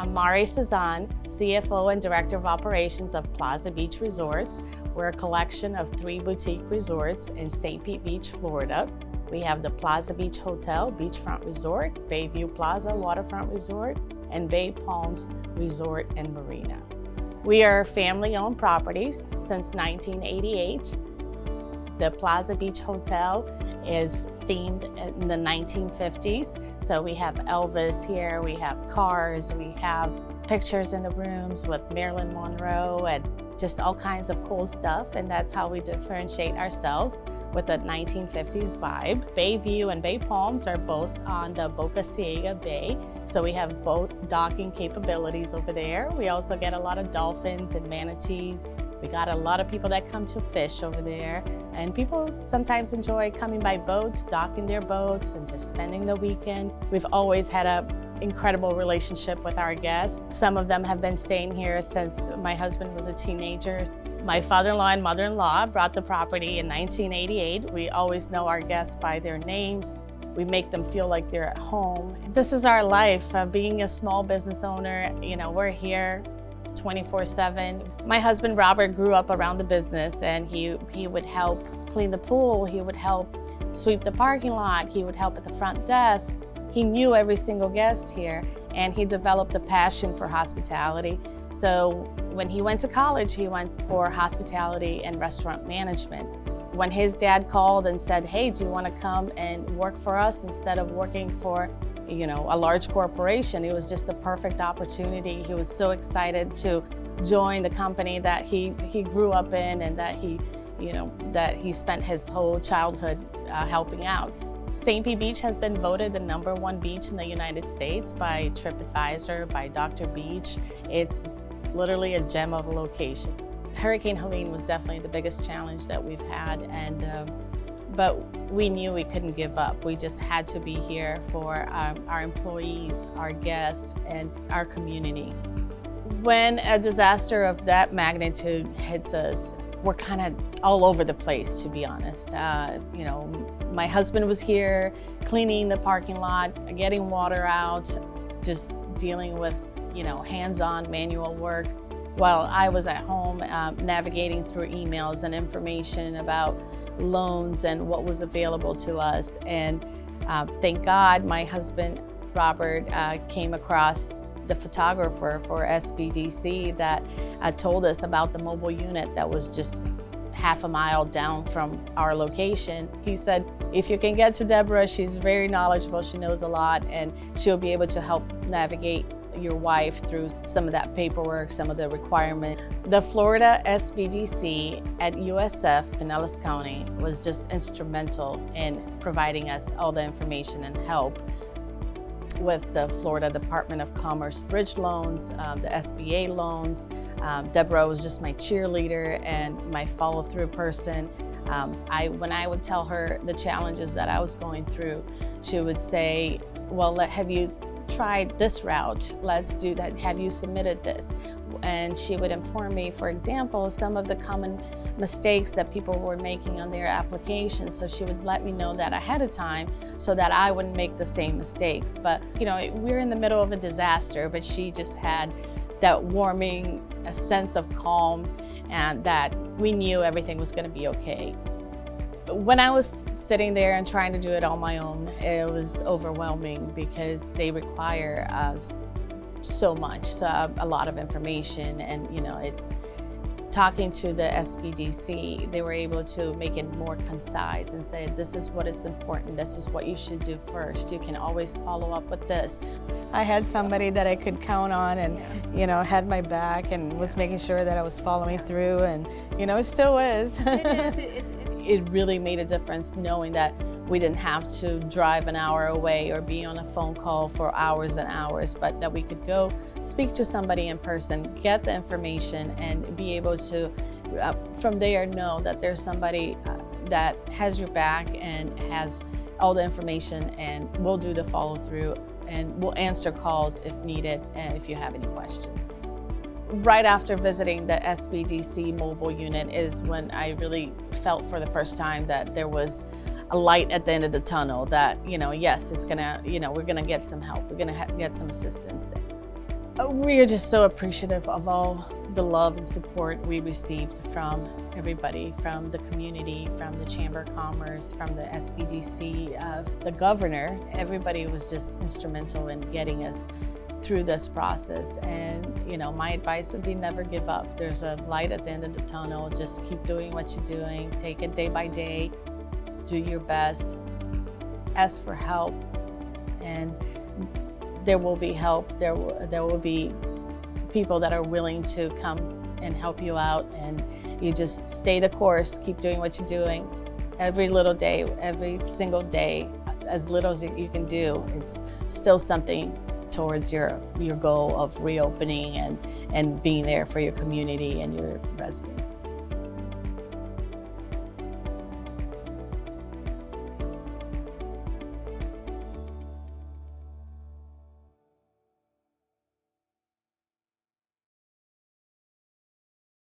I'm Mari Cezanne, CFO and Director of Operations of Plaza Beach Resorts. We're a collection of 3 boutique resorts in St. Pete Beach, Florida. We have the Plaza Beach Hotel Beachfront Resort, Bayview Plaza Waterfront Resort, and Bay Palms Resort and Marina. We are family-owned properties since 1988. The Plaza Beach Hotel is themed in the 1950s. So we have Elvis here, we have cars, we have pictures in the rooms with Marilyn Monroe and just all kinds of cool stuff. And that's how we differentiate ourselves with the 1950s vibe. Bayview and Bay Palms are both on the Boca Ciega Bay. So we have boat docking capabilities over there. We also get a lot of dolphins and manatees. We got a lot of people that come to fish over there, and people sometimes enjoy coming by boats, docking their boats, and just spending the weekend. We've always had an incredible relationship with our guests. Some of them have been staying here since my husband was a teenager. My father-in-law and mother-in-law brought the property in 1988. We always know our guests by their names. We make them feel like they're at home. This is our life. Being a small business owner, we're here 24/7. My husband Robert grew up around the business, and he would help clean the pool, he would help sweep the parking lot, he would help at the front desk. He knew every single guest here, and he developed a passion for hospitality. So when he went to college, he went for hospitality and restaurant management. When his dad called and said, "Hey, do you want to come and work for us instead of working for a large corporation?" It was just a perfect opportunity. He was so excited to join the company that he grew up in and that he spent his whole childhood helping out. St. Pete Beach has been voted the #1 beach in the United States by TripAdvisor, by Dr. Beach. It's literally a gem of a location. Hurricane Helene was definitely the biggest challenge that we've had, but we knew we couldn't give up. We just had to be here for our employees, our guests, and our community. When a disaster of that magnitude hits us, we're kind of all over the place, to be honest. My husband was here cleaning the parking lot, getting water out, just dealing with, hands-on manual work, while I was at home navigating through emails and information about loans and what was available to us. And thank God my husband Robert came across the photographer for SBDC that told us about the mobile unit that was just half a mile down from our location. He said, "If you can get to Deborah, she's very knowledgeable, she knows a lot, and she'll be able to help navigate your wife through some of that paperwork, some of the requirements." The Florida SBDC at USF, Pinellas County, was just instrumental in providing us all the information and help with the Florida Department of Commerce bridge loans, the SBA loans. Deborah was just my cheerleader and my follow-through person. When I would tell her the challenges that I was going through, she would say, "Well, have you tried this route? Let's do that. Have you submitted this?" And she would inform me, for example, some of the common mistakes that people were making on their applications. So she would let me know that ahead of time so that I wouldn't make the same mistakes. But we're in the middle of a disaster, but she just had that warming, a sense of calm, and that we knew everything was going to be okay. When I was sitting there and trying to do it on my own, it was overwhelming because they require so much, a lot of information, and it's talking to the SBDC, they were able to make it more concise and say, "This is what is important, this is what you should do first. You can always follow up with this." I had somebody that I could count on and had my back and was making sure that I was following through, and it still is. It is. It really made a difference knowing that we didn't have to drive an hour away or be on a phone call for hours and hours, but that we could go speak to somebody in person, get the information, and be able to, from there, know that there's somebody that has your back and has all the information, and will do the follow through, and will answer calls if needed, and if you have any questions. Right after visiting the SBDC mobile unit is when I really felt for the first time that there was a light at the end of the tunnel, that, yes, it's gonna, we're gonna get some help, we're gonna get some assistance. We are just so appreciative of all the love and support we received from everybody, from the community, from the Chamber of Commerce, from the SBDC, the governor. Everybody was just instrumental in getting us through this process. And my advice would be never give up. There's a light at the end of the tunnel. Just keep doing what you're doing. Take it day by day. Do your best. Ask for help, and there will be help. There will be people that are willing to come and help you out, and you just stay the course. Keep doing what you're doing. Every little day, every single day, as little as you can do, it's still something towards your goal of reopening and being there for your community and your residents.